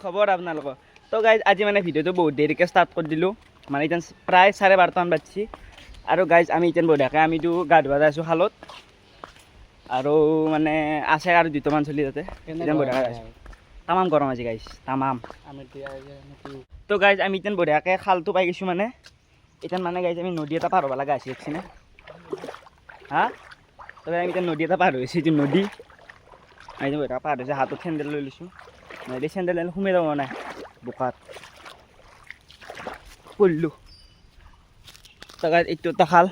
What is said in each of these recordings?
খবৰ আপোনালোকৰ তো গাইজ আজি মানে ভিডিঅ'টো বহুত দেৰিকৈ ষ্টাৰ্ট কৰি দিলোঁ মানে এতিয়া প্ৰায় 12:30মান বাজিছে আৰু গাইজ আমি এতিয়া বঢ়িয়াকৈ আমিতো গা ধুৱা যাই আছোঁ খালত আৰু মানে আছে আৰু দুটামান চলি তাতে এতিয়া বঢ়িয়াকৈ আছোঁ তামাম গৰম আজি গাইজ তামাম তো গাইজ আমি এতিয়া বঢ়িয়াকৈ খালটো পাই গৈছোঁ মানে এতিয়া মানে গাইজ আমি নদী এটা পাৰ হ'ব লগা আছে দেখিছেনে হা তো আমি এতিয়া নদী এটা পাৰ হৈছোঁ এইটো নদী আমি বঢ়িয়াকৈ পাৰ হৈছে হাতত চেণ্ডেল লৈ লৈছোঁ নহ'লে চেণ্ডেল সোমাই যাব নাই বোকাত পঢ়িলোঁ তো গাইজ এইটো এটা খাল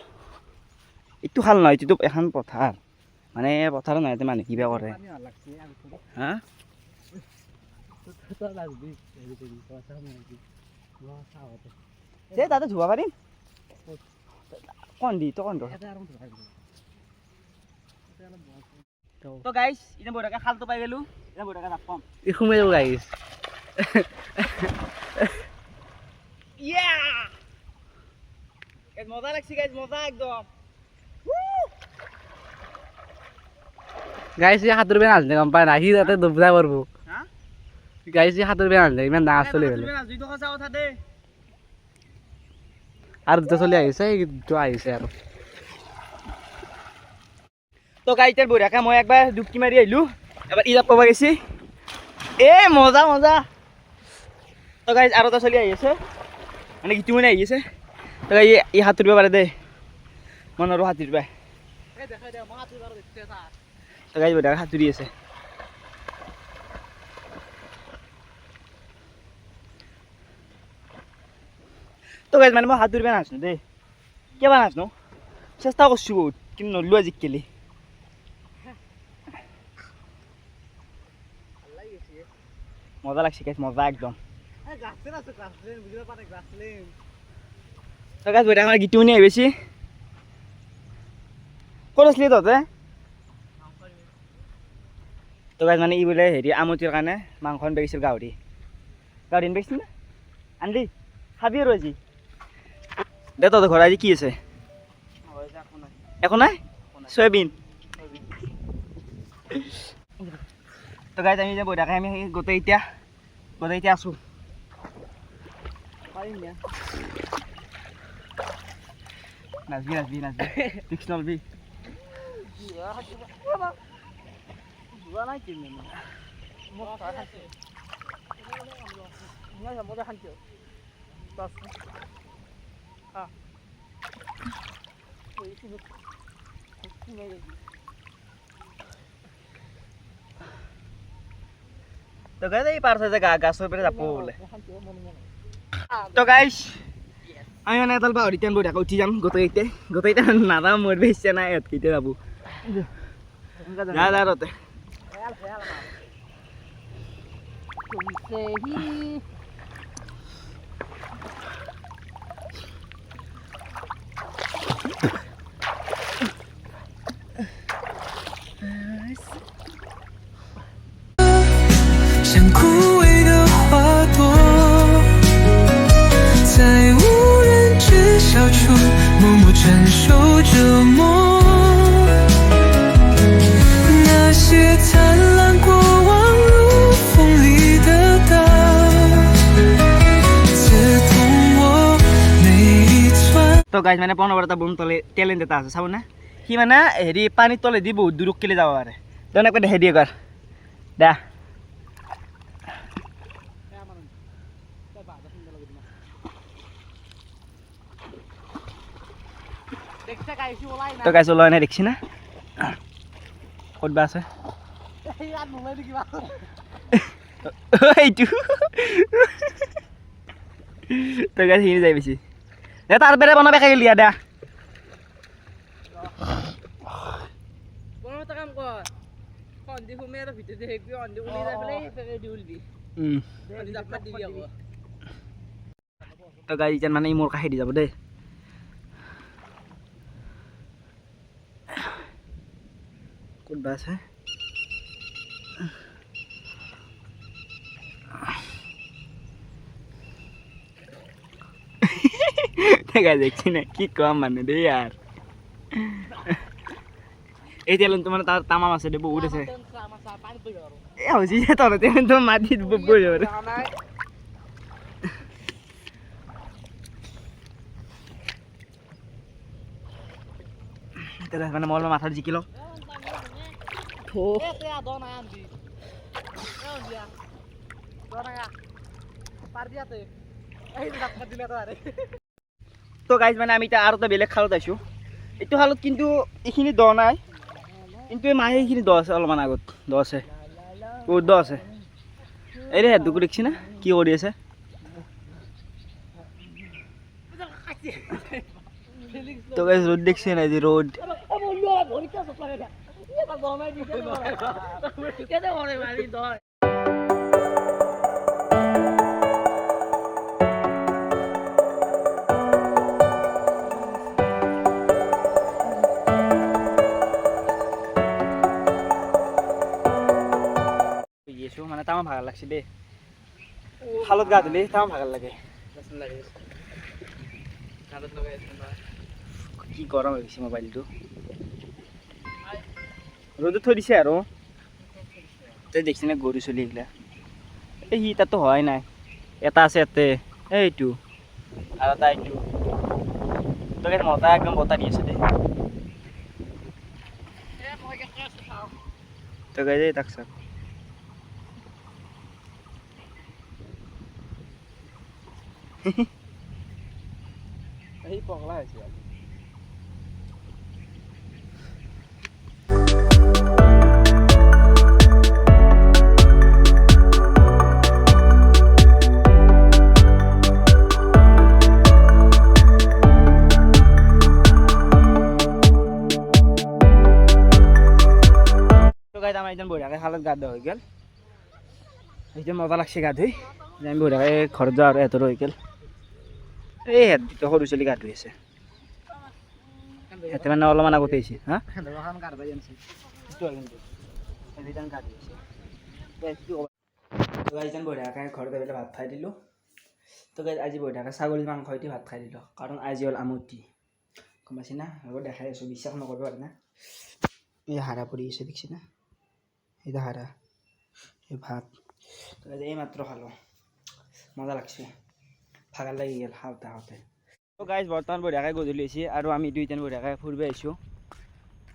এইটো খাল নহয় এইটো এখন পথাৰ মানে পথাৰত নহয় মানুহ কিবা কৰে হা তাতে ধুব পাৰিম কণ দি তো কণ তো গাইজ এতিয়া বঢ়িয়াকৈ খালটো পাই গ'লোঁ এতিয়া বঢ়িয়াকৈ যাম কম সোমাই যাব গাইজ মজা লাগছে গাইজ মজা একদম গাইজ সাঁতুৰিব নাজানে গম পায় না সি তাতে ডুবজা পাৰবো গাইজ সাঁতুৰিব নাজানে ইমান ডাঙৰ চলি পেলাই আৰু দুটা চলি আহিছে দুটা আহিছে আৰু তো গাইজ এতিয়া বঢ়িয়াকৈ মই একবাৰ ডুবকি মাৰি আহিলোঁ এবাৰ ই জাপ পাব গৈছে মজা মজা তো গাইজ আৰু এটা চলি আহি আছে মানে গীটো মানে আহি আছে তো গাইজ ই সাঁতুৰিব পাৰে দেই মই নোৱাৰোঁ সাঁতুৰিব তো গাইজ বঢ়িয়াকৈ সাঁতুৰি আছে তো গাইজ মানে মই সাঁতুৰিব নাজানো দেই কিয় নাজানো চেষ্টা কৰিছোঁ বহুত কিন্তু নৰলোঁ আজিকালি মজা লাগছে গাইজ মজা একদম তো গাইজ বঢ়িয়া আমাৰ গীটো শুনি আহি পাইছে ক'ত আছিলি তহঁতে তো গাইজ মানে ই বোলে হেৰি আমটিৰ কাৰণে মাংস আনিব গৈছিল গাহৰি আনিব গৈছিল নে আনলি খাবি আৰু আজি দে তহঁতৰ ঘৰত আজি কি আছে একো নাই চয়াবিন তো গাইজ আমি যে বঢ়িয়াকৈ আমি গোটেই এতিয়া আছোঁ নাচবি ৰিক্স নলবি তো গাইজ এই পাৰ চাইজে গাছৰ পৰা যাব বোলে তো গাইজ আমি মানে এডাল বাহৰি টান বঢ়িয়াকৈ উঠি যাম গোটেইকেইটা নাযাওঁ মোৰ বেছি নাই ইহঁতকেইটা যাব যা তহঁতে তো গাইজ মানে পনৰ এটা বম টেলেণ্ট এটা আছে চাবনে সি মানে হেৰি পানীৰ তলেদি বহুত দূৰক কেলে যাব পাৰে তেনে একবাৰ দেখাই দিয়ে দে তো গাইজ ওলাই নাই দেখিছি না ক'ত বা আছে এইটো তো গাইজ সিনি যাই বেছি দে তাৰ বেৰে বনাব খাই গেলি দে তো গাইজ এতিয়া মানে মোৰ কাষে দি যাব দেই ক'ত বা আছে দেখা দেখছি না কি কম মানুষ রে यार এই তেলটো মানে তাৰ তামাম আছে দে বহুত আছে এই হৈছে যে তলতে তো মাটিত বহি আৰু তেল মানে মই মাথাত জিকি লওঁ তো গাইজ মানে আমি এতিয়া আৰু এটা বেলেগ খালত আইছোঁ এইটো খালত কিন্তু এইখিনি দ নাই কিন্তু এই মাহে এইখিনি দ আছে অলপমান আগত দ আছে বহুত দ আছে এই ৰে হেডুকু দেখিছি না কি কৰি আছে তো গাইজ ৰোদ দেখছি না যে ৰোদ মানে তামাম ভাগৰ লাগছে দেই খালত গা ধুলি তামাম ভাগৰ লাগে কি গৰম হৈ গৈছে মোবাইলটো ৰ'দত থৈ দিছে আৰু তই দেখিছি না গৰু চলি এইগিলা এই সি তাতো হোৱাই নাই এটা আছে ইয়াতে এইটো আৰু এটা এইটো তই মতা একদম বতা দি আছে দেই তই গাই যাই তাক চাক এই পগলা হৈছে আমাৰ একদম বঢ়িয়াকৈ খালত গা ধোৱা হৈ গ'ল একদম মজা লাগছে গা ধুই আমি বঢ়িয়াকৈ ঘৰত যাওঁ আৰু এহেঁতৰো হৈ গ'ল এই হেঁত সৰু চলি গা ধুই আছে সিহঁতে মানে অলপমান আগতে আহিছে হা বঢ়িয়াকৈ ঘৰত গৈ পেলাই ভাত খাই দিলোঁ তো গাইজ আজি বঢ়িয়াকৈ ছাগলী মাংস দি ভাত খাই দিলোঁ কাৰণ আজি হ'ল আমতি গম পাইছি না হ'ব দেখাই আছোঁ বিশ্বাস নকৰিব আৰু না এই হাৰা পৰি আছে দেখিছি না এই হাৰা এই ভাত এই মাত্ৰ খালোঁ মজা লাগছে ভাগৰ লাগি গ'ল খাওঁতে খাওঁতে তো গাইজ বৰ্তমান বঢ়িয়াকৈ গধূলি হৈছে আৰু আমি দুইজন বঢ়িয়াকৈ ফুৰিব আহিছোঁ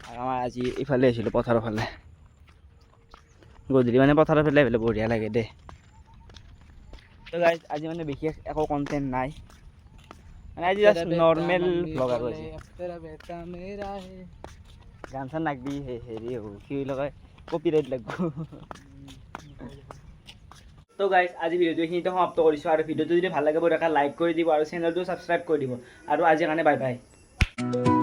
আৰু আমাৰ আজি ইফালে আহিছিলোঁ পথাৰৰ ফালে গধূলি মানে পথাৰৰ ফালে আহিলে বঢ়িয়া লাগে দেই তো গাইজ আজি মানে বিশেষ একো কণ্টেণ্ট নাই মানে আজি জাষ্ট নৰ্মেল ব্লগ আৰু আজি গান চান নাগবি হেৰি হ'ব কি লগাই কপিৰাইট লাগব তো গাইজ আজি ভিডিঅ'টো এইখিনিতে সমাপ্ত কৰিছোঁ আৰু ভিডিঅ'টো যদি ভাল লাগে বঢ়িয়াকৈ লাইক কৰি দিব আৰু চেনেলটো ছাবস্ক্ৰাইব কৰি দিব আৰু আজিৰ কাৰণে বাই বাই